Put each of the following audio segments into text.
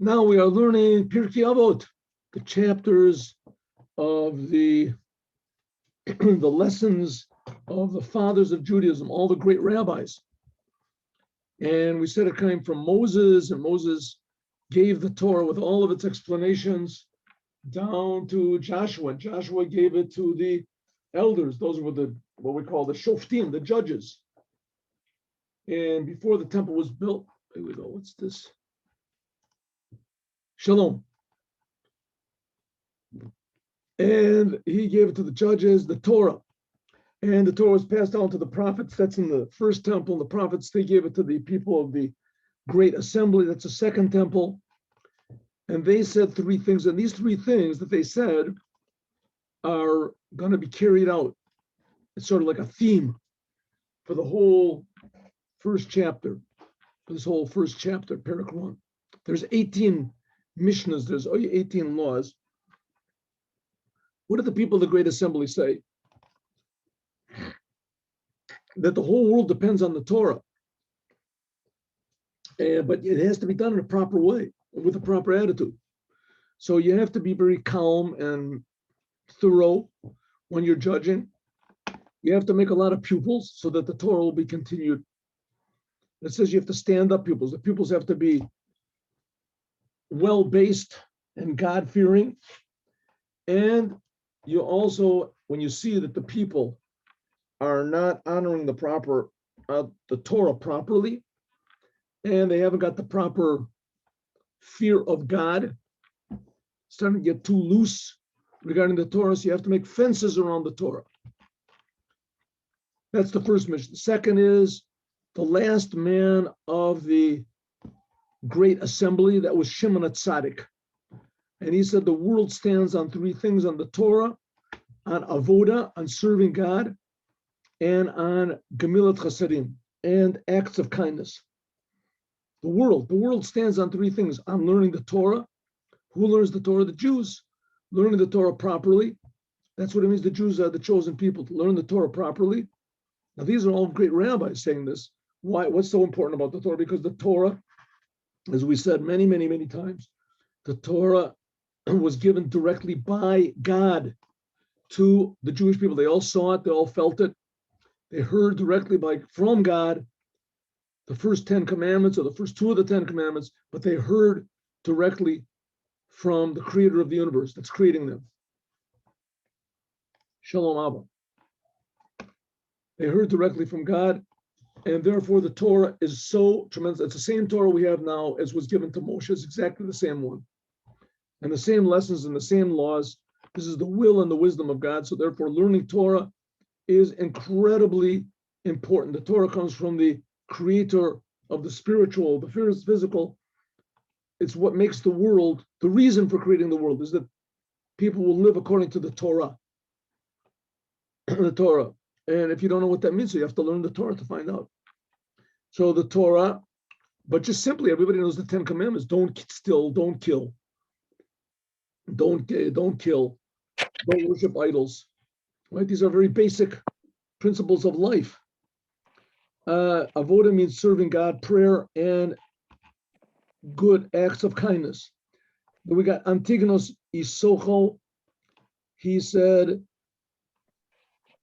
Now we are learning Pirki Avot, the chapters of the the lessons of the fathers of Judaism, all the great rabbis. And we said it came from Moses, and Moses gave the Torah with all of its explanations down to Joshua. Joshua gave it to the elders. Those were the what we call the shoftim, the judges. And before the temple was built, here we go. What's this? Shalom. And he gave it to the judges, the Torah. And the Torah was passed down to the prophets. That's in the first temple. The prophets, they gave it to the people of the great assembly. That's the second temple. And they said three things. And these three things that they said are going to be carried out. It's sort of like a theme for the whole first chapter, for this whole first chapter, Parak 1. There's 18 Mishnahs, there's 18 laws. What did the people of the Great Assembly say? That the whole world depends on the Torah. But it has to be done in a proper way, with a proper attitude. So you have to be very calm and thorough when you're judging. You have to make a lot of pupils so that the Torah will be continued. It says you have to stand up pupils. The pupils have to be well-based and God-fearing. And you also, when you see that the people are not honoring the Torah properly, and they haven't got the proper fear of God, starting to get too loose regarding the Torah, so you have to make fences around the Torah. That's the first mission. The second is the last man of the great assembly, that was Shimon HaTzadik. And he said the world stands on three things: on the Torah, on Avoda, on serving God, and on Gemilat Chasadim, and acts of kindness. The world stands on three things: on learning the Torah. Who learns the Torah? The Jews. Learning the Torah properly. That's what it means. The Jews are the chosen people to learn the Torah properly. Now, these are all great rabbis saying this. Why? What's so important about the Torah? Because the Torah, as we said many, many, many times, the Torah was given directly by God to the Jewish people. They all saw it. They all felt it. They heard directly from God the first 10 commandments, or the first two of the 10 commandments, but they heard directly from the creator of the universe that's creating them. Shalom Abba. They heard directly from God, and therefore the Torah is so tremendous. It's the same Torah we have now as was given to Moshe. It's exactly the same one. And the same lessons and the same laws. This is the will and the wisdom of God. So therefore learning Torah is incredibly important. The Torah comes from the creator of the spiritual, the physical. It's what makes the world. The reason for creating the world is that people will live according to the Torah. The Torah. And if you don't know what that means, so you have to learn the Torah to find out. So the Torah, but just simply, everybody knows the 10 commandments. Don't steal, don't kill. Don't kill. Don't worship idols. Right? These are very basic principles of life. Avoda means serving God, prayer, and good acts of kindness. Then we got Antigonos Isocho. He said,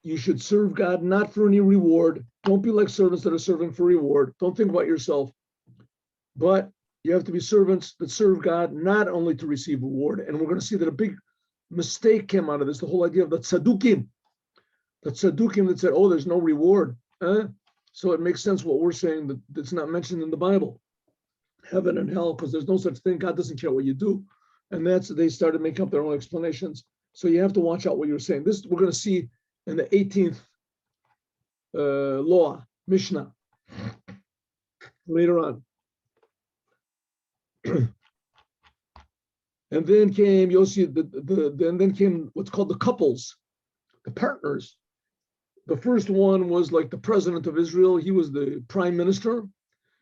you should serve God not for any reward. Don't be like servants that are serving for reward. Don't think about yourself. But you have to be servants that serve God not only to receive reward. And we're going to see that a big mistake came out of this, the whole idea of the tzaddukim. The tzaddukim that said, oh, there's no reward. So it makes sense what we're saying, that it's not mentioned in the Bible. Heaven and hell, because there's no such thing. God doesn't care what you do. And they started making up their own explanations. So you have to watch out what you're saying. This we're going to see in the 18th law, Mishnah, later on. And then came Yossi, then came what's called the couples, the partners. The first one was like the president of Israel. He was the prime minister.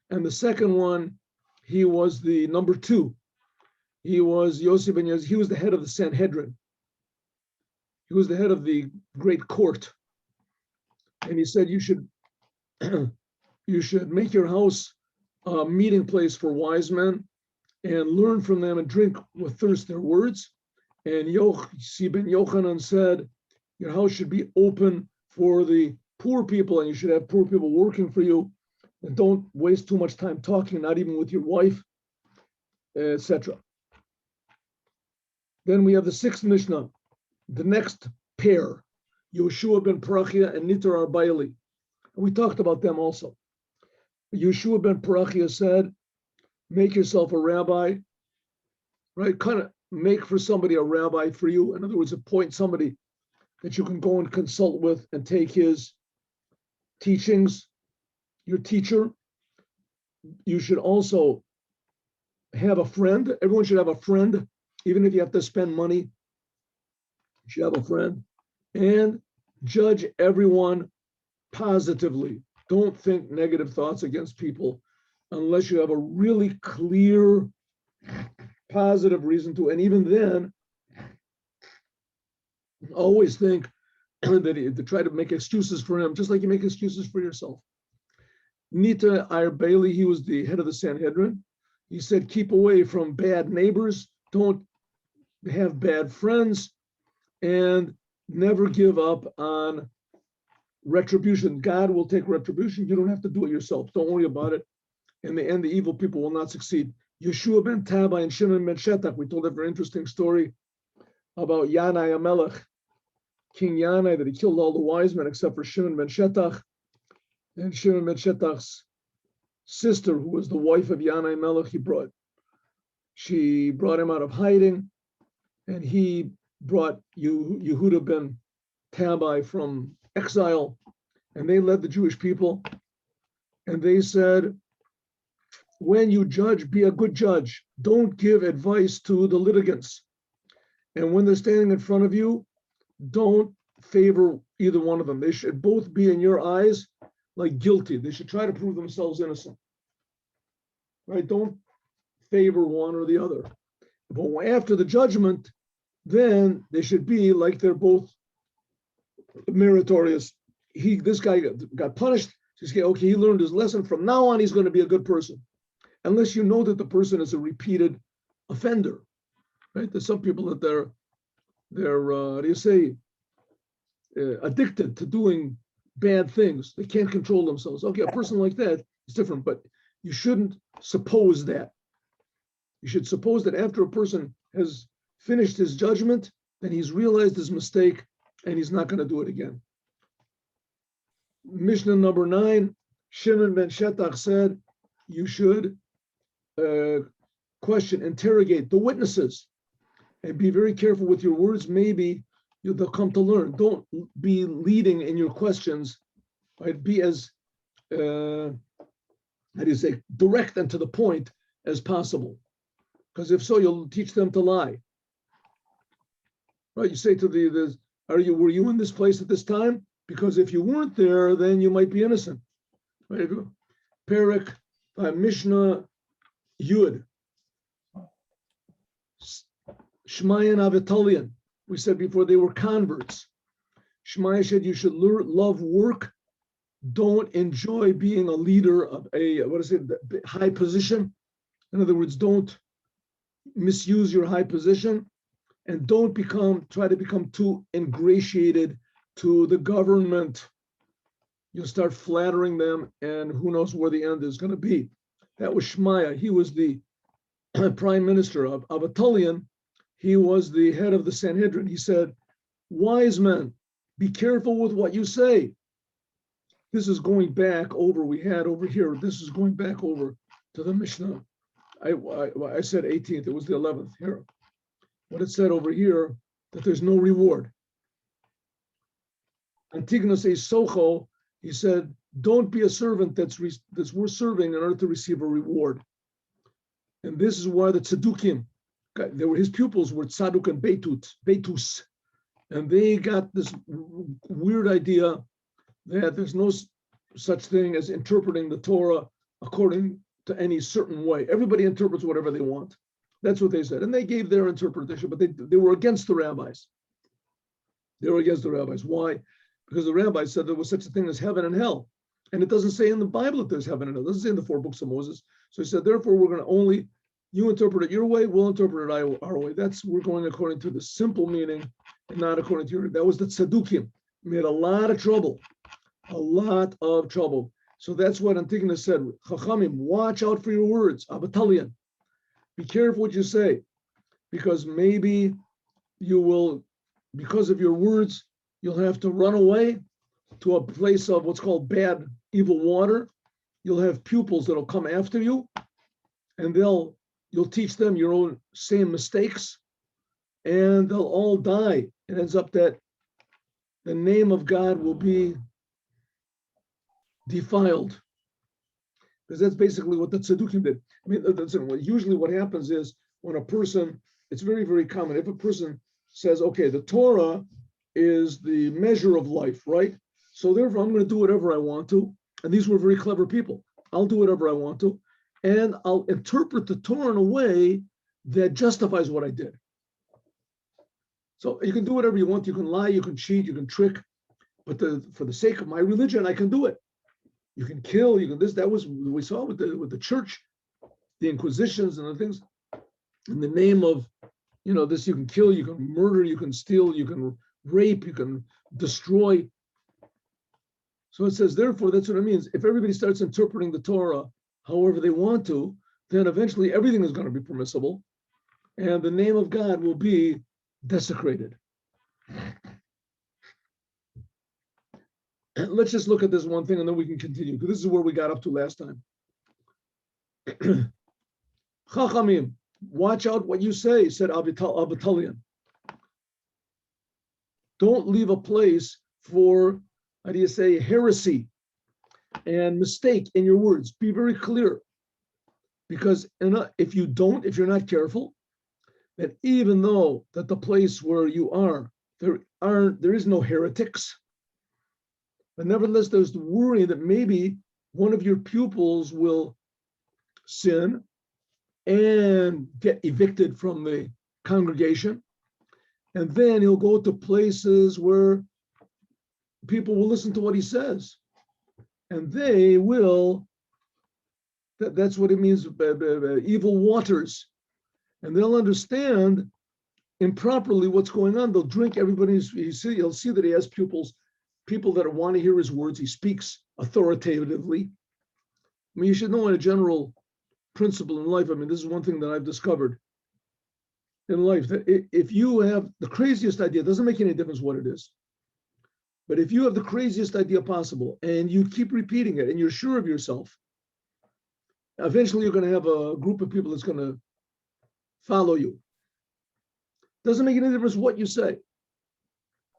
And the second one, he was the number two. He was Yossi ben Yossi. He was the head of the Sanhedrin. He was the head of the great court. And he said, you should make your house a meeting place for wise men and learn from them and drink with thirst their words. And Yosi ben Yochanan said, your house should be open for the poor people, and you should have poor people working for you. And don't waste too much time talking, not even with your wife, etc. Then we have the sixth Mishnah, the next pair, Yoshua ben Parachia and Nitar Arbaili. And we talked about them also. Yoshua ben Parachia said, make yourself a rabbi, right? Kind of make for somebody a rabbi for you. In other words, appoint somebody that you can go and consult with and take his teachings, your teacher. You should also have a friend. Everyone should have a friend, even if you have to spend money. You should have a friend. And judge everyone positively. Don't think negative thoughts against people unless you have a really clear, positive reason to. And even then, always think that to try to make excuses for him, just like you make excuses for yourself. Nita Bailey, he was the head of the Sanhedrin. He said, keep away from bad neighbors, don't have bad friends, and never give up on retribution. God will take retribution. You don't have to do it yourself. Don't worry about it. In the end, the evil people will not succeed. Yeshua ben Tabai and Shimon ben Shetach, we told a very interesting story about Yanai Amelech, King Yanai, that he killed all the wise men except for Shimon ben Shetach. And Shimon ben Shetach's sister, who was the wife of Yanai Melech, she brought him out of hiding, and he brought Yehuda ben Tabai from exile, and they led the Jewish people. And they said, when you judge, be a good judge. Don't give advice to the litigants. And when they're standing in front of you, don't favor either one of them. They should both be in your eyes like guilty. They should try to prove themselves innocent. Right? Don't favor one or the other. But after the judgment, then they should be like they're both meritorious. This guy got punished. So you say, okay, he learned his lesson. From now on, he's going to be a good person. Unless you know that the person is a repeated offender, right? There's some people that they're addicted to doing bad things. They can't control themselves. Okay, a person like that is different, but you shouldn't suppose that. You should suppose that after a person has finished his judgment, then he's realized his mistake and he's not going to do it again. Mishnah number 9, Shimon ben Shetach said, you should interrogate the witnesses and be very careful with your words. Maybe they'll come to learn. Don't be leading in your questions, right? Be as, direct and to the point as possible. Because if so, you'll teach them to lie. Right? You say to were you in this place at this time? Because if you weren't there, then you might be innocent. Right? Perik, Mishnah, Yud. Shmaya and Avotalian. We said before they were converts. Shmaya said you should love work. Don't enjoy being a leader of a high position. In other words, don't misuse your high position, and don't try to become too ingratiated to the government. You'll start flattering them, and who knows where the end is going to be. That was Shmaya. He was the prime minister of Avotalian. He was the head of the Sanhedrin. He said, wise men, be careful with what you say. This is going back over, we had over here, this is going back over to the Mishnah. I said 18th, it was the 11th here. What it said over here, that there's no reward. Antigonus says, Socho, he said, don't be a servant that's worth serving in order to receive a reward. And this is why the Tzedukim, his pupils were Tzaduk and Beitus. And they got this weird idea that there's no such thing as interpreting the Torah according to any certain way. Everybody interprets whatever they want. That's what they said. And they gave their interpretation, but they were against the rabbis. They were against the rabbis. Why? Because the rabbis said there was such a thing as heaven and hell. And it doesn't say in the Bible that there's heaven and hell. It doesn't say in the 4 books of Moses. So he said, therefore, we're going to only You interpret it your way, we'll interpret it our way. We're going according to the simple meaning and not according to your. That was the Tzedukim. Made a lot of trouble. So that's what Antigonus said. Chachamim, watch out for your words. Abatalian. Be careful what you say, because maybe you will, because of your words, you'll have to run away to a place of what's called bad, evil water. You'll have pupils that'll come after you, and you'll teach them your own same mistakes, and they'll all die. It ends up that the name of God will be defiled, because that's basically what the Tzedukim did. I mean, usually what happens is when a person, it's very, very common, if a person says, okay, the Torah is the measure of life, right? So therefore I'm going to do whatever I want to. And these were very clever people. I'll do whatever I want to, and I'll interpret the Torah in a way that justifies what I did. So you can do whatever you want. You can lie, you can cheat, you can trick, but for the sake of my religion, I can do it. You can kill, you can this. That was what we saw with the church, the Inquisitions and the things. In the name of, this, you can kill, you can murder, you can steal, you can rape, you can destroy. So it says, therefore, that's what it means. If everybody starts interpreting the Torah however they want to, then eventually everything is going to be permissible, and the name of God will be desecrated. Let's just look at this one thing, and then we can continue, because this is where we got up to last time. Chachamim, watch out what you say, said Abatalian. Don't leave a place for, heresy and mistake in your words. Be very clear. Because if you're not careful, that even though that the place where you are, there is no heretics, but nevertheless, there's the worry that maybe one of your pupils will sin and get evicted from the congregation. And then he'll go to places where people will listen to what he says. And they will, that's what it means, evil waters. And they'll understand improperly what's going on. They'll drink everybody's, you'll see that he has pupils, people that want to hear his words. He speaks authoritatively. I mean, you should know in a general principle in life, this is one thing that I've discovered in life, that if you have the craziest idea, it doesn't make any difference what it is. But if you have the craziest idea possible and you keep repeating it and you're sure of yourself, eventually you're going to have a group of people that's going to follow you. Doesn't make any difference what you say.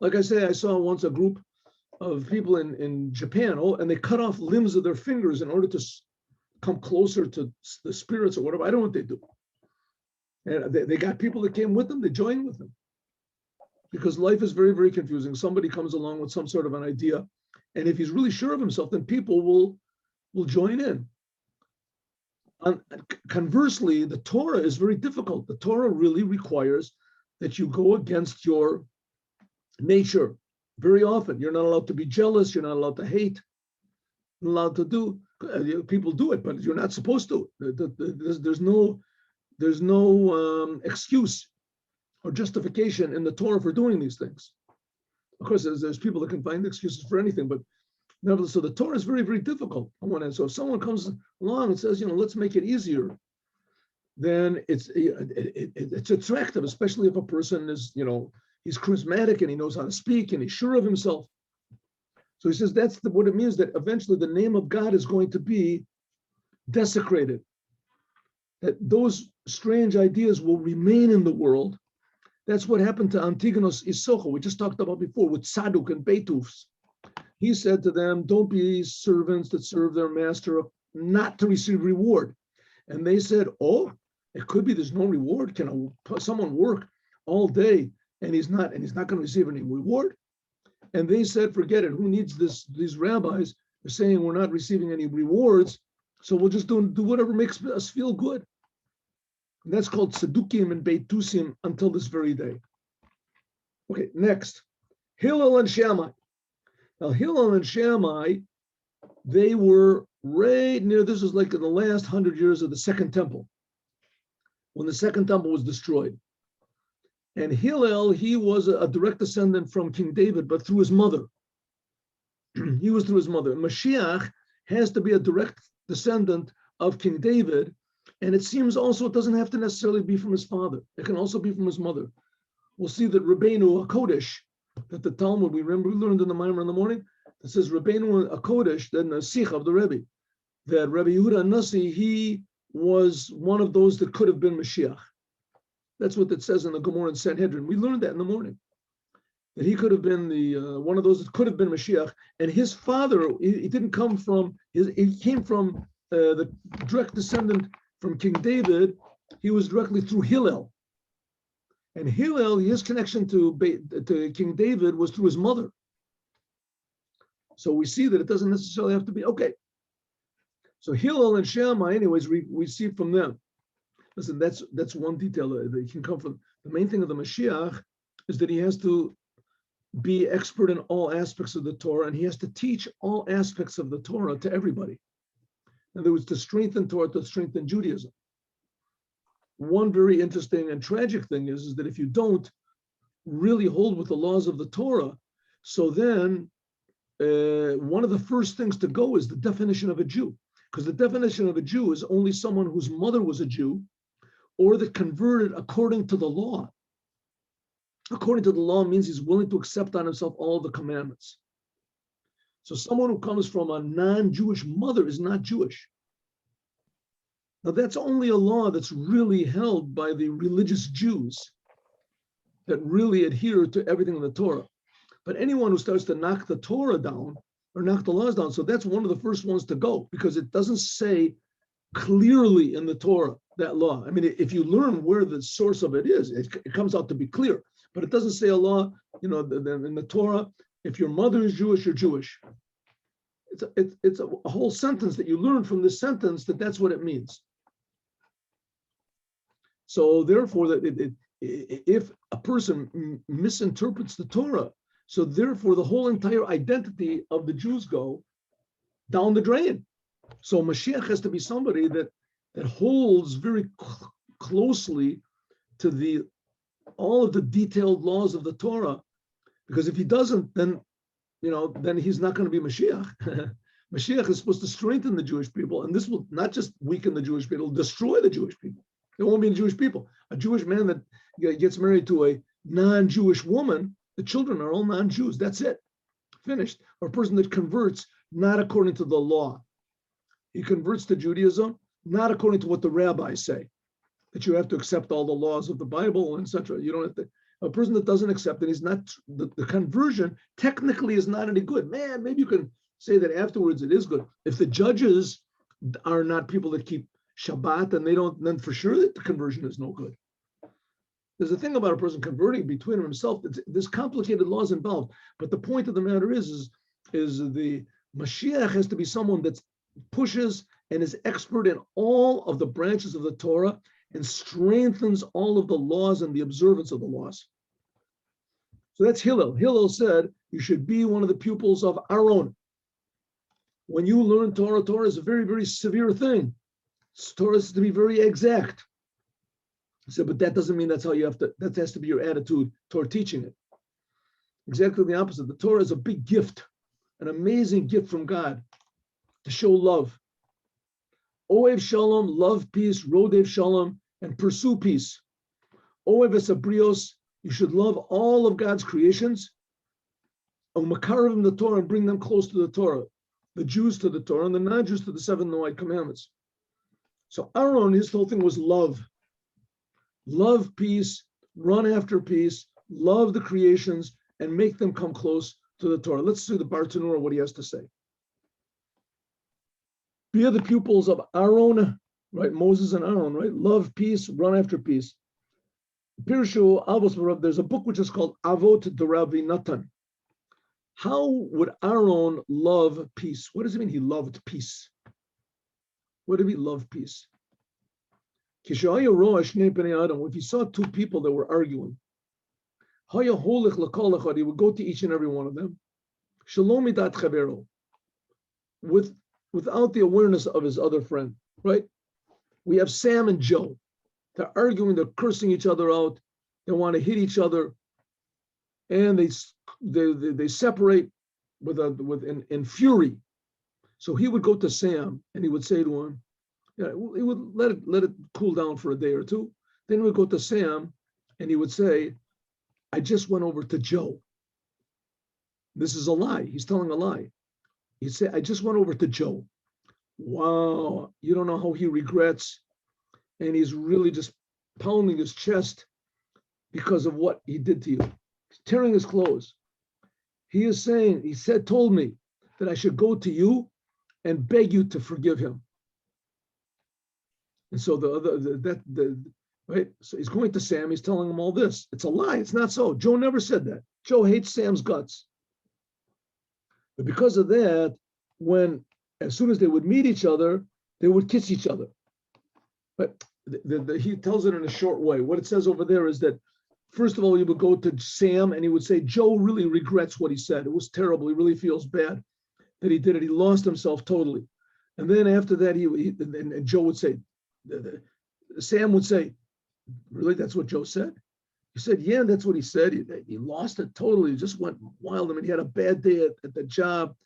Like I say, I saw once a group of people in Japan, and they cut off limbs of their fingers in order to come closer to the spirits or whatever. I don't know what they do. And they got people that came with them, they joined with them. Because life is very, very confusing. Somebody comes along with some sort of an idea, and if he's really sure of himself, then people will join in. Conversely, the Torah is very difficult. The Torah really requires that you go against your nature. Very often, you're not allowed to be jealous. You're not allowed to hate. You're not allowed to do. People do it, but you're not supposed to. There's no excuse or justification in the Torah for doing these things. Of course, there's people that can find excuses for anything, but nevertheless, so the Torah is very, very difficult on one end. So if someone comes along and says, let's make it easier, then it's attractive, especially if a person is, he's charismatic and he knows how to speak and he's sure of himself. So he says that's what it means, that eventually the name of God is going to be desecrated. That those strange ideas will remain in the world. That's what happened to Antigonus Isocho, we just talked about before, with Saduk and Beetufs. He said to them, don't be servants that serve their master not to receive reward. And they said, it could be there's no reward. Can someone work all day and he's not going to receive any reward? And they said, forget it. Who needs this? These rabbis are saying we're not receiving any rewards, so we'll just do whatever makes us feel good. And that's called Tzedukim and Beitusim until this very day. Okay, next. Hillel and Shammai. Now, Hillel and Shammai, they were right near, this was like in the last 100 years of the Second Temple. when the second temple was destroyed. And Hillel, he was a direct descendant from King David, but through his mother. He was through his mother. Mashiach has to be a direct descendant of King David. And it seems also it doesn't have to necessarily be from his father. It can also be from his mother. We'll see that Rabbeinu HaKodesh, that the Talmud, we learned in the Maimer in the morning, it says Rabbeinu HaKodesh, then the Sikh of the Rebbe, that Rabbi Yehuda Nasi, he was one of those that could have been Mashiach. That's what it says in the Gemara in Sanhedrin. We learned that in the morning, that he could have been the one of those that could have been Mashiach. And his father, he didn't come from, he came from the direct descendant from King David. He was directly through Hillel. And Hillel, his connection to King David was through his mother. So we see that it doesn't necessarily have to be, okay. So Hillel and Shammai, anyways, we see from them. Listen, that's one detail that can come from. The main thing of the Mashiach is that he has to be expert in all aspects of the Torah, and he has to teach all aspects of the Torah to everybody. In other words, to strengthen Torah, to strengthen Judaism. One very interesting and tragic thing is that if you don't really hold with the laws of the Torah, so then one of the first things to go is the definition of a Jew. Because the definition of a Jew is only someone whose mother was a Jew or that converted according to the law. According to the law means he's willing to accept on himself all the commandments. So someone who comes from a non-Jewish mother is not Jewish. Now that's only a law that's really held by the religious Jews that really adhere to everything in the Torah. But anyone who starts to knock the Torah down or knock the laws down, so that's one of the first ones to go, because it doesn't say clearly in the Torah, that law. I mean, if you learn where the source of it is, it comes out to be clear. But it doesn't say a law, in the Torah, if your mother is Jewish, you're Jewish. It's a whole sentence that you learn from this sentence that's what it means. So therefore, if a person misinterprets the Torah, so therefore the whole entire identity of the Jews go down the drain. So Mashiach has to be somebody that holds very closely to all of the detailed laws of the Torah, because if he doesn't, then he's not going to be Mashiach. Mashiach is supposed to strengthen the Jewish people, and this will not just weaken the Jewish people, destroy the Jewish people. There won't be Jewish people. A Jewish man that gets married to a non-Jewish woman, the children are all non-Jews. That's it. Finished. Or a person that converts not according to the law. He converts to Judaism not according to what the rabbis say, that you have to accept all the laws of the Bible, etc. You don't have to. A person that doesn't accept it, he's not, the conversion technically is not any good. Man, maybe you can say that afterwards it is good. If the judges are not people that keep Shabbat and they don't, then for sure that the conversion is no good. There's a thing about a person converting between himself. There's complicated laws involved. But the point of the matter is the Mashiach has to be someone that pushes and is expert in all of the branches of the Torah and strengthens all of the laws and the observance of the laws. So that's Hillel. Hillel said you should be one of the pupils of Aaron. When you learn Torah, Torah is a very, very severe thing. Torah is to be very exact. He said, but that doesn't mean that's how you have to, that has to be your attitude toward teaching it. Exactly the opposite. The Torah is a big gift, an amazing gift from God to show love. Oev Shalom, love peace, Rodev Shalom, and pursue peace. Oev Esabrios, you should love all of God's creations. Umakaravim the Torah, and bring them close to the Torah. The Jews to the Torah, and the non-Jews to the 7 Noahide commandments. So Aaron, his whole thing was love. Love peace, run after peace, love the creations, and make them come close to the Torah. Let's see the Bartanura, what he has to say. Be the pupils of Aaron, right? Moses and Aaron, right? Love peace, run after peace. Pirshu Avos, there's a book which is called Avot de Rabbi Natan. How would Aaron love peace? What does it mean he loved peace? What did he love peace? If he saw two people that were arguing, he would go to each and every one of them, without the awareness of his other friend, right? We have Sam and Joe. They're arguing, they're cursing each other out. They want to hit each other, and they separate in fury. So he would go to Sam and he would say to him, yeah, he would let it cool down for a day or two. Then he would go to Sam and he would say, I just went over to Joe. This is a lie. He's telling a lie. He'd say, I just went over to Joe. Wow, you don't know how he regrets. And he's really just pounding his chest because of what he did to you. He's tearing his clothes. He is saying, told me that I should go to you and beg you to forgive him. And so right. So he's going to Sam. He's telling him all this. It's a lie. It's not so. Joe never said that. Joe hates Sam's guts. But because of that, as soon as they would meet each other, they would kiss each other. But he tells it in a short way. What it says over there is that, first of all, he would go to Sam and he would say, Joe really regrets what he said. It was terrible. He really feels bad that he did it. He lost himself totally. And then after that, and Joe would say, Sam would say, really, that's what Joe said? He said, yeah, that's what he said. He lost it totally. He just went wild. I mean, he had a bad day at the job,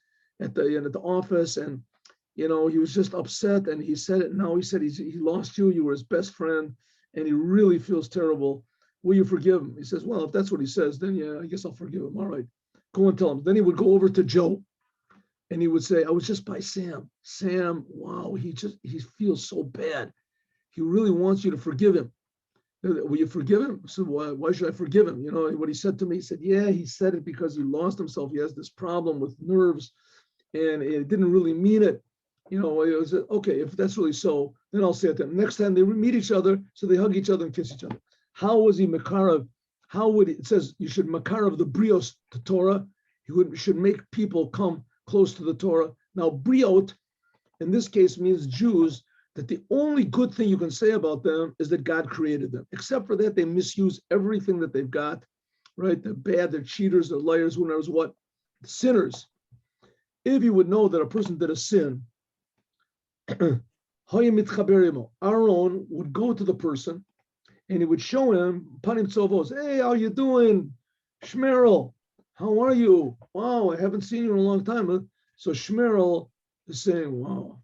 at the office, and he was just upset. And he said it. Now he said he lost you. You were his best friend, and he really feels terrible. Will you forgive him? He says, well, if that's what he says, then yeah, I guess I'll forgive him. All right, go and tell him. Then he would go over to Joe, and he would say, I was just by Sam. Sam, wow, he feels so bad. He really wants you to forgive him. Will you forgive him? I said, why should I forgive him? You know what he said to me? He said, yeah, he said it because he lost himself. He has this problem with nerves, and it didn't really mean it. It was okay. If that's really so, then I'll say it to him. Next time they meet each other, so they hug each other and kiss each other. How was he makarav? It says you should makarav the brios to Torah. Should make people come close to the Torah. Now, briot, in this case, means Jews, that the only good thing you can say about them is that God created them. Except for that, they misuse everything that they've got, right? They're bad, they're cheaters, they're liars, who knows what, sinners. If you would know that a person did a sin, Aaron would go to the person and he would show him, panim tzovos, hey, how you doing? Shmerel, how are you? Wow, I haven't seen you in a long time. So Shmerel is saying, wow,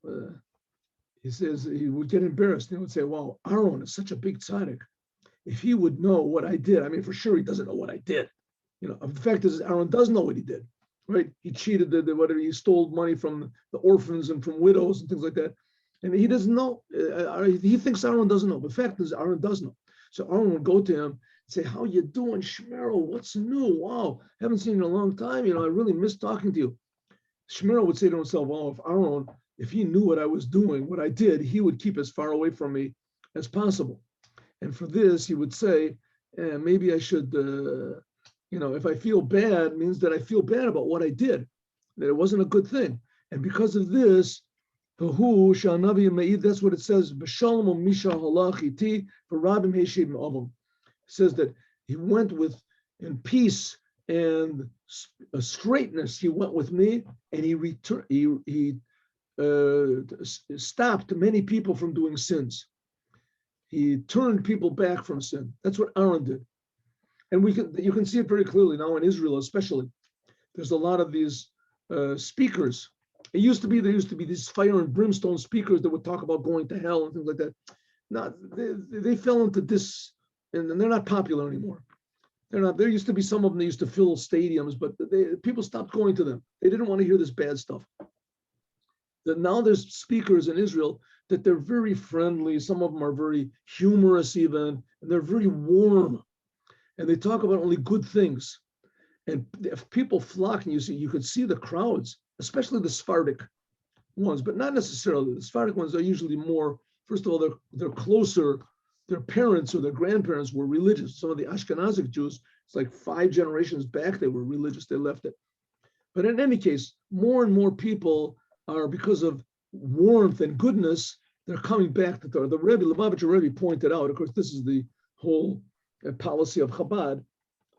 he says he would get embarrassed. He would say, wow, Aaron is such a big tzaddik. If he would know what I did, I mean, for sure he doesn't know what I did. The fact is Aaron does know what he did, right? He cheated, whatever, he stole money from the orphans and from widows and things like that. And he doesn't know. He thinks Aaron doesn't know. The fact is Aaron does know. So Aaron would go to him and say, how you doing, Shmerel? What's new? Wow, haven't seen you in a long time. I really miss talking to you. Shmerel would say to himself, well, if he knew what I was doing, what I did, he would keep as far away from me as possible. And for this, he would say, maybe I should, if I feel bad, means that I feel bad about what I did, that it wasn't a good thing. And because of this, that's what it says, it says that he went in peace and straightness, he went with me, and he stopped many people from doing sins. He turned people back from sin. That's what Aaron did. And you can see it very clearly now in Israel, especially. There's a lot of these speakers. There used to be these fire and brimstone speakers that would talk about going to hell and things like that. Now they fell into this, and they're not popular anymore. They're not. There used to be some of them that used to fill stadiums, but people stopped going to them. They didn't want to hear this bad stuff. That now there's speakers in Israel that they're very friendly. Some of them are very humorous even, and they're very warm. And they talk about only good things. And if people flock, and you could see the crowds, especially the Sephardic ones, but not necessarily. The Sephardic ones are usually more, first of all, they're closer. Their parents or their grandparents were religious. Some of the Ashkenazic Jews, it's like 5 generations back, they were religious, they left it. But in any case, more and more people are, because of warmth and goodness, they're coming back to Torah. The Lubavitcher Rebbe pointed out, of course, this is the whole policy of Chabad.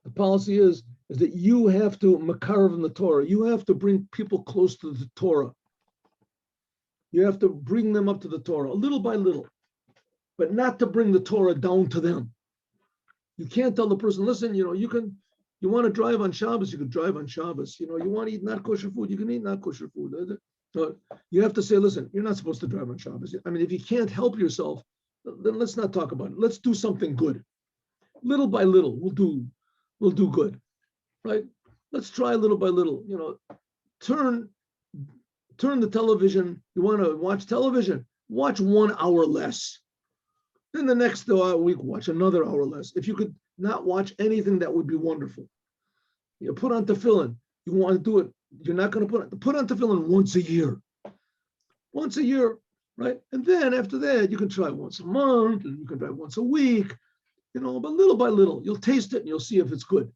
The policy is that you have to makarav in the Torah. You have to bring people close to the Torah. You have to bring them up to the Torah, little by little. but not to bring the Torah down to them. You can't tell the person, listen, you want to drive on Shabbos, you can drive on Shabbos. You want to eat not kosher food, you can eat not kosher food. You have to say, listen, you're not supposed to drive on Shabbos. I mean, if you can't help yourself, then let's not talk about it. Let's do something good. Little by little, we'll do good, right? Let's try little by little. Turn the television. You want to watch television? Watch 1 hour less. Then the next week, watch another hour less. If you could not watch anything, that would be wonderful. Put on tefillin. You want to do it. You're not going to put on tefillin once a year. Once a year, right? And then after that, you can try once a month, and you can try once a week, but little by little, you'll taste it and you'll see if it's good.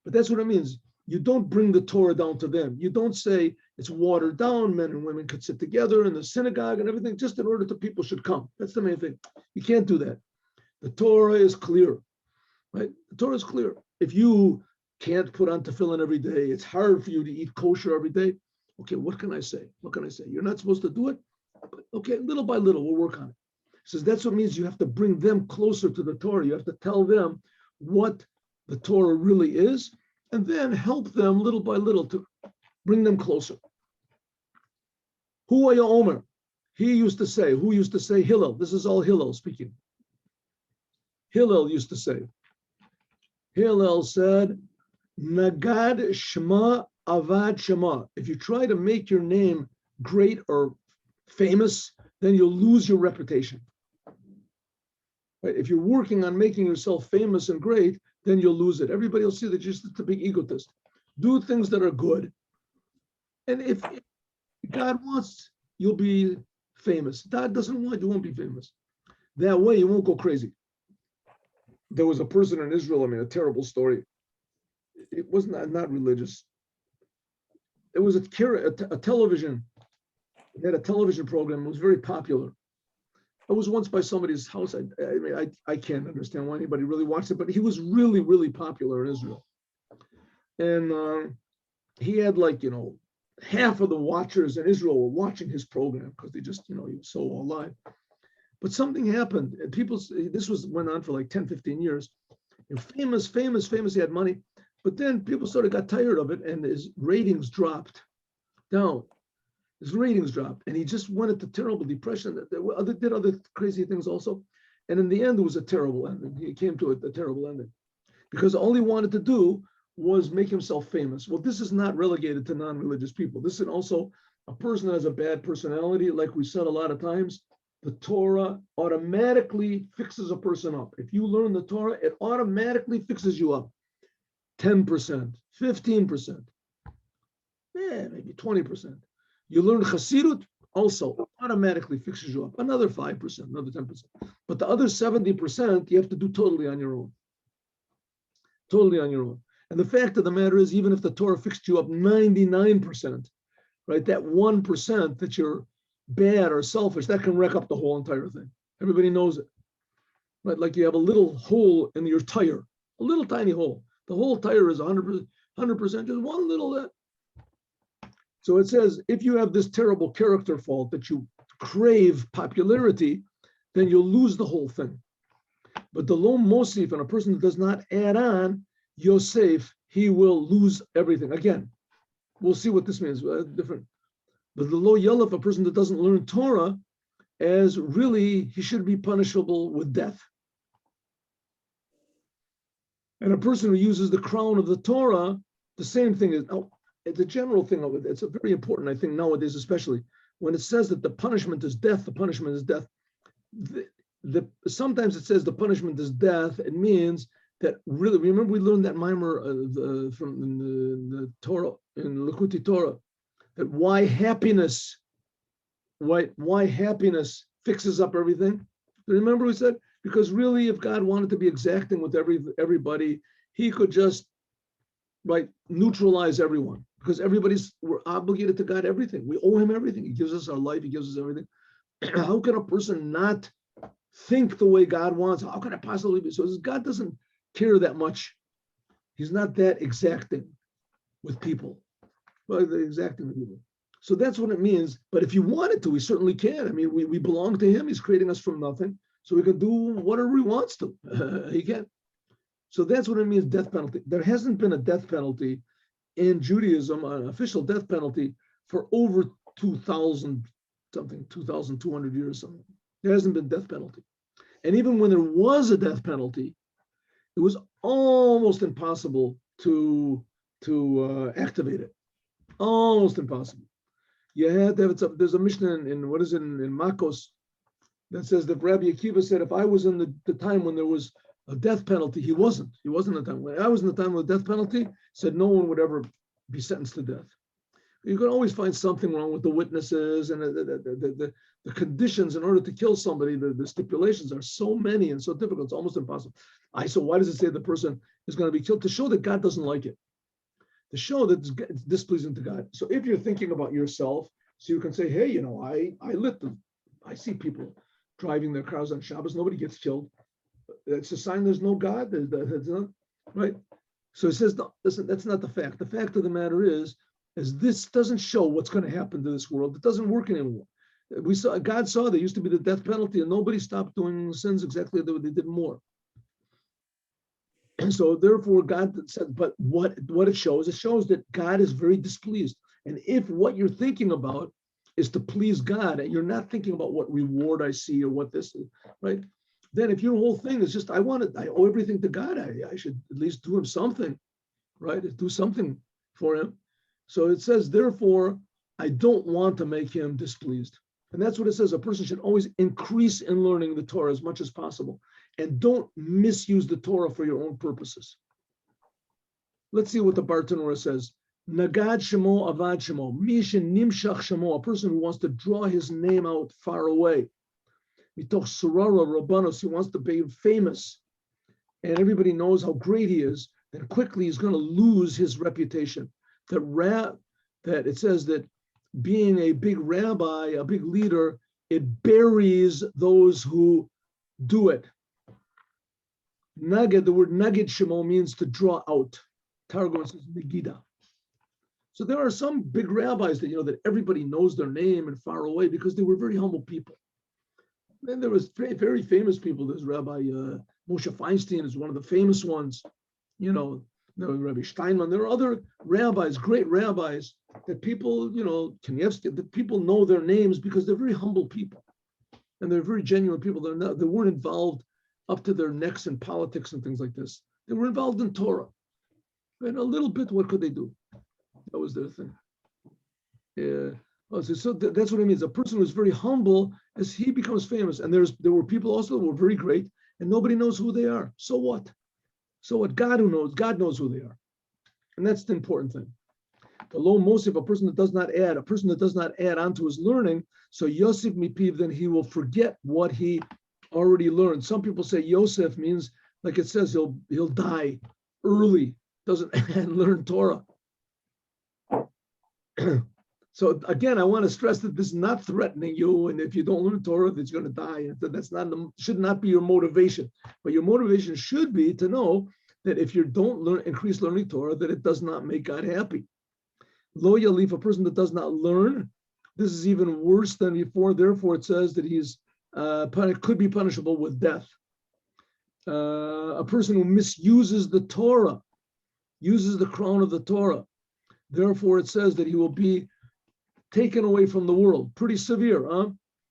But that's what it means. You don't bring the Torah down to them. You don't say it's watered down. Men and women could sit together in the synagogue and everything just in order that people should come. That's the main thing. You can't do that. The Torah is clear, right? The Torah is clear. If you can't put on tefillin every day, it's hard for you to eat kosher every day. Okay, what can I say? What can I say? You're not supposed to do it? But okay, little by little, we'll work on it. He says that's what means you have to bring them closer to the Torah. You have to tell them what the Torah really is, and then help them little by little to bring them closer. Hu haya omer. Who used to say? Hillel. This is all Hillel speaking. Hillel used to say. Hillel said, Nagad Shema Avad Shema. If you try to make your name great or famous, then you'll lose your reputation. Right? If you're working on making yourself famous and great, then you'll lose it. Everybody will see that you're just a big egotist. Do things that are good. And if God wants, you'll be famous. God doesn't want, you won't be famous. That way, you won't go crazy. There was a person in Israel, a terrible story. It was not religious. It was a television. They had a television program. It was very popular. I was once by somebody's house. I can't understand why anybody really watched it, but he was really, really popular in Israel. And he had half of the watchers in Israel were watching his program because they just, he was so alive. But something happened. And this went on for 10, 15 years. Famous. He had money. But then people sort of got tired of it and his ratings dropped down. His ratings dropped. And he just went into terrible depression. Did other crazy things also. And in the end, it was a terrible ending. He came to a terrible ending. Because all he wanted to do was make himself famous. Well, this is not relegated to non-religious people. This is also a person that has a bad personality. Like we said a lot of times, the Torah automatically fixes a person up. If you learn the Torah, it automatically fixes you up. 10%, 15%, maybe 20%. You learn Chassidut, also automatically fixes you up. Another 5%, another 10%. But the other 70%, you have to do totally on your own. Totally on your own. And the fact of the matter is, even if the Torah fixed you up 99%, right, that 1% that you're bad or selfish, that can wreck up the whole entire thing. Everybody knows it. Right? Like you have a little hole in your tire, a little tiny hole. The whole tire is 100%, just one little. So it says, if you have this terrible character fault that you crave popularity, then you'll lose the whole thing. But the lo mosif, and a person that does not add on, Yosef, he will lose everything. Again, we'll see what this means. Different. But the lo yelef, a person that doesn't learn Torah, as really, he should be punishable with death. And a person who uses the crown of the Torah, the same thing is, it's a general thing of it. It's a very important, I think, nowadays, especially when it says that the punishment is death, the punishment is death. Sometimes it says the punishment is death. It means that really, remember we learned that mimer from the Torah, in Likkutei Torah, that why happiness fixes up everything. Remember we said, because really, if God wanted to be exacting with everybody, he could just neutralize everyone, because we're obligated to God everything. We owe him everything. He gives us our life. He gives us everything. How can a person not think the way God wants? How can it possibly be? So God doesn't care that much. He's not that exacting with people. Exacting with people. So that's what it means. But if you wanted to, we certainly can. I mean, we belong to him. He's creating us from nothing. So he can do whatever he wants to. He can. So that's what it means, death penalty. There hasn't been a death penalty in Judaism, an official death penalty, for over 2,000 something, 2,200 years something. There hasn't been death penalty. And even when there was a death penalty, it was almost impossible to activate it. Almost impossible. You had to have there's a Mishnah in what is it in Makos that says that Rabbi Akiva said, if I was in the time when there was a death penalty, he wasn't the time. When I was in the time of the death penalty, said no one would ever be sentenced to death. You can always find something wrong with the witnesses and the conditions in order to kill somebody. The stipulations are so many and so difficult, it's almost impossible. So why does it say the person is going to be killed? To show that God doesn't like it. To show that it's displeasing to God. So if you're thinking about yourself, so you can say, hey, I see people driving their cars on Shabbos, nobody gets killed. It's a sign there's no God, that's not, right? So it says, no, listen, that's not the fact. The fact of the matter is this doesn't show what's going to happen to this world. It doesn't work anymore. God saw there used to be the death penalty and nobody stopped doing sins exactly the way they did more. And so therefore God said, but what it shows that God is very displeased. And if what you're thinking about is to please God, and you're not thinking about what reward I see or what this is, right? Then if your whole thing is just, I owe everything to God, I should at least do him something, right? Do something for him. So it says, therefore, I don't want to make him displeased. And that's what it says. A person should always increase in learning the Torah as much as possible. And don't misuse the Torah for your own purposes. Let's see what the Bartanura says. Nagad Shemo Avad Shemo. Mishin Nimshach Shemo. A person who wants to draw his name out far away. Mitoch Surara Rabbanos. He wants to be famous. And everybody knows how great he is. Then quickly he's going to lose his reputation. That it says that being a big rabbi, a big leader, it buries those who do it. Naged, the word naged shemo means to draw out. Targum says megida. So there are some big rabbis that that everybody knows their name and far away because they were very humble people. Then there was very, very famous people. There's Rabbi Moshe Feinstein is one of the famous ones. Rabbi Steinman. There are other rabbis, great rabbis that people, Kanievsky, that people know their names because they're very humble people, and they're very genuine people. They weren't involved up to their necks in politics and things like this. They were involved in Torah, and a little bit. What could they do? That was their thing. Yeah. So that's what it means. A person who's very humble, as he becomes famous, and there were people also that were very great, and nobody knows who they are. So what? So what? God knows who they are. And that's the important thing. The low mosif, a person that does not add onto his learning, so Yosef mipiv, then he will forget what he already learned. Some people say Yosef means, like it says, he'll die early, doesn't learn Torah. So again, I want to stress that this is not threatening you, and if you don't learn Torah, that you're going to die. Should not be your motivation. But your motivation should be to know that if you don't increase learning Torah, that it does not make God happy. Lo yalif, a person that does not learn, this is even worse than before. Therefore, it says that he's could be punishable with death. A person who misuses the Torah, uses the crown of the Torah. Therefore, it says that he will be taken away from the world. Pretty severe, huh?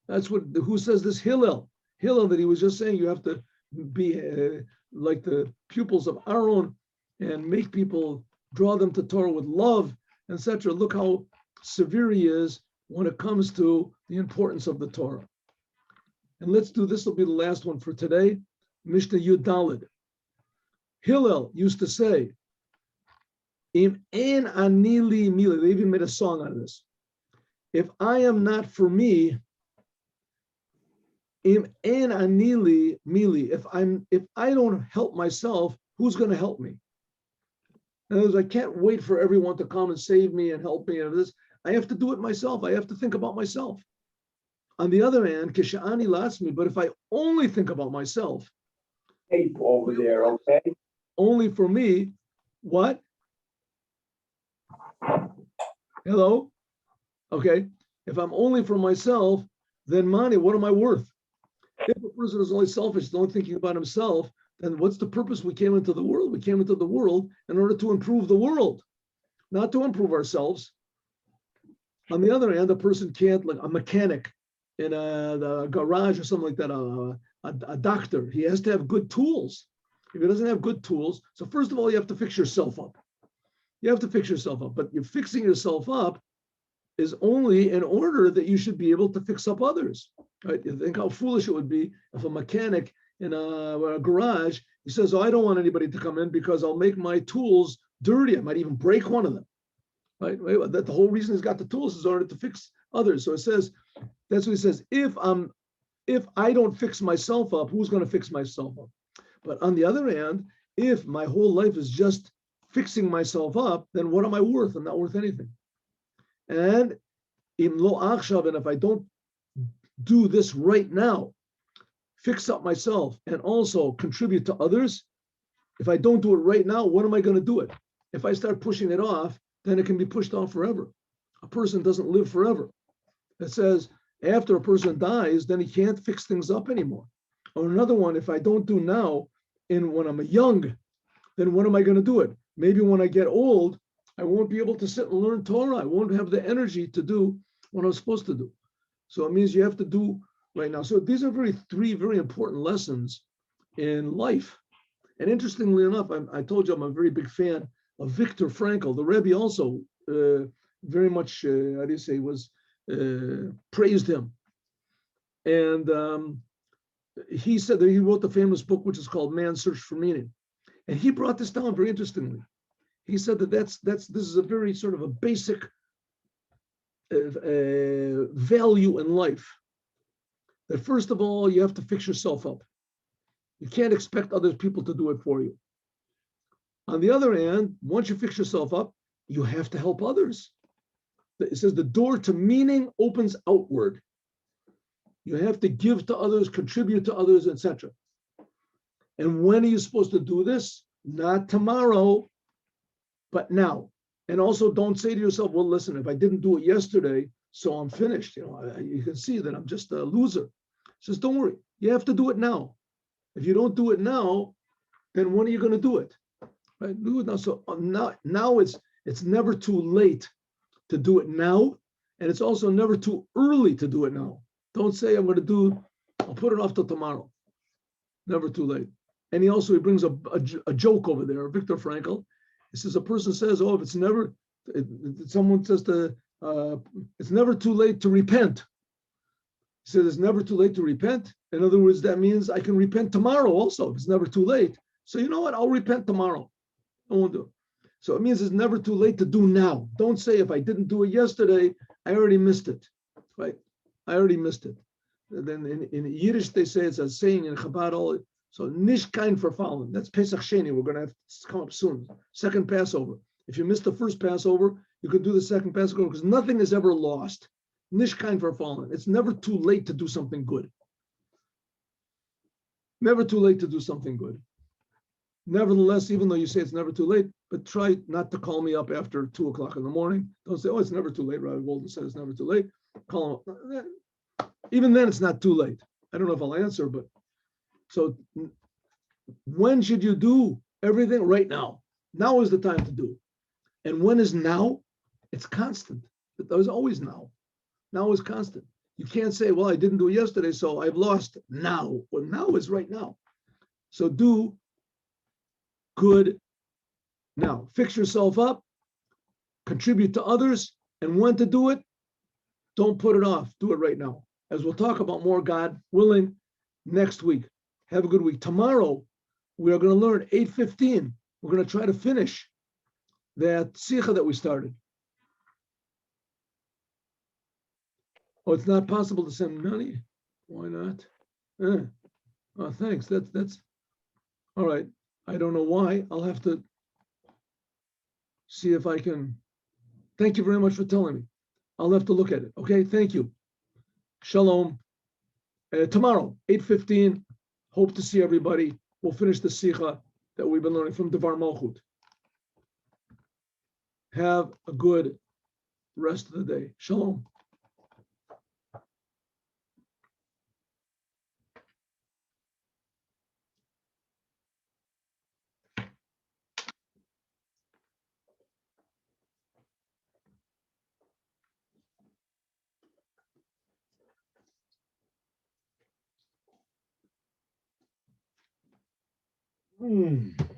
That's who says this? Hillel, that he was just saying you have to be like the pupils of Aaron and make people, draw them to Torah with love, etc. Look how severe he is when it comes to the importance of the Torah. And this will be the last one for today. Mishnah Yud Daled. Hillel used to say, Im en ani li mili. They even made a song out of this. If I am not for me, im en ani li mili. If I don't help myself, who's going to help me? In other words, I can't wait for everyone to come and save me and help me and this. I have to do it myself. I have to think about myself. On the other hand, kishani latzmi. But if I only think about myself, over there, okay? Only for me, what? Hello? Okay. If I'm only for myself, then money, what am I worth? If a person is only selfish, is only thinking about himself, then what's the purpose we came into the world? We came into the world in order to improve the world, not to improve ourselves. On the other hand, a person can't, like a mechanic in the garage or something like that, a doctor, he has to have good tools. If he doesn't have good tools, so first of all, you have to fix yourself up. You have to fix yourself up, but you're fixing yourself up is only in order that you should be able to fix up others, right? You think how foolish it would be if a mechanic in a garage, he says, oh, I don't want anybody to come in because I'll make my tools dirty. I might even break one of them, right? That the whole reason he's got the tools is in order to fix others. So it says, that's what he says, if I don't fix myself up, who's going to fix myself up? But on the other hand, if my whole life is just fixing myself up, then what am I worth? I'm not worth anything. And if I don't do this right now, fix up myself and also contribute to others, if I don't do it right now, when am I going to do it? If I start pushing it off, then it can be pushed off forever. A person doesn't live forever. It says after a person dies, then he can't fix things up anymore. Or another one, if I don't do now, and when I'm young, then when am I going to do it? Maybe when I get old, I won't be able to sit and learn Torah. I won't have the energy to do what I'm supposed to do. So it means you have to do right now. So these are three very important lessons in life. And interestingly enough, I told you I'm a very big fan of Viktor Frankl. The Rebbe also very much, praised him. And he said that he wrote the famous book, which is called Man's Search for Meaning. And he brought this down very interestingly. He said that this is a very sort of a basic value in life. That first of all, you have to fix yourself up. You can't expect other people to do it for you. On the other hand, once you fix yourself up, you have to help others. It says the door to meaning opens outward. You have to give to others, contribute to others, etc. And when are you supposed to do this? Not tomorrow, but now. And also don't say to yourself, well, listen, if I didn't do it yesterday, so I'm finished. You can see that I'm just a loser. He says, don't worry, you have to do it now. If you don't do it now, then when are you going to do it? Right? Do it now. So now it's never too late to do it now. And it's also never too early to do it now. Don't say I'll put it off till tomorrow. Never too late. And he brings a joke over there, Viktor Frankl. He says, a person says, oh, someone says it's never too late to repent. He says, it's never too late to repent. In other words, that means I can repent tomorrow also, if it's never too late. So you know what, I'll repent tomorrow. I won't do it. So it means it's never too late to do now. Don't say, if I didn't do it yesterday, I already missed it, right? I already missed it. And then in Yiddish, they say, it's a saying in Chabad, so nicht kein verfallen. That's Pesach Sheni. We're going to have to come up soon. Second Passover. If you missed the first Passover, you can do the second Passover because nothing is ever lost. Nicht kein verfallen. It's never too late to do something good. Never too late to do something good. Nevertheless, even though you say it's never too late, but try not to call me up after 2:00 in the morning. Don't say, oh, it's never too late. Rabbi Golden said it's never too late. Call him up. Even then, it's not too late. I don't know if I'll answer, but so when should you do everything? Right now. Now is the time to do it. And when is now? It's constant. There's always now. Now is constant. You can't say, well, I didn't do it yesterday, so I've lost now. Well, now is right now. So do good now. Fix yourself up, contribute to others, and when to do it, don't put it off. Do it right now. As we'll talk about more, God willing, next week. Have a good week. Tomorrow, we are going to learn 8:15. We're going to try to finish that sikha that we started. Oh, it's not possible to send money. Why not? Oh, thanks. That's all right. I don't know why. I'll have to see if I can. Thank you very much for telling me. I'll have to look at it. Okay. Thank you. Shalom. Tomorrow, 8:15. Hope to see everybody. We'll finish the sikha that we've been learning from Devar Malchut. Have a good rest of the day. Shalom. Hmm.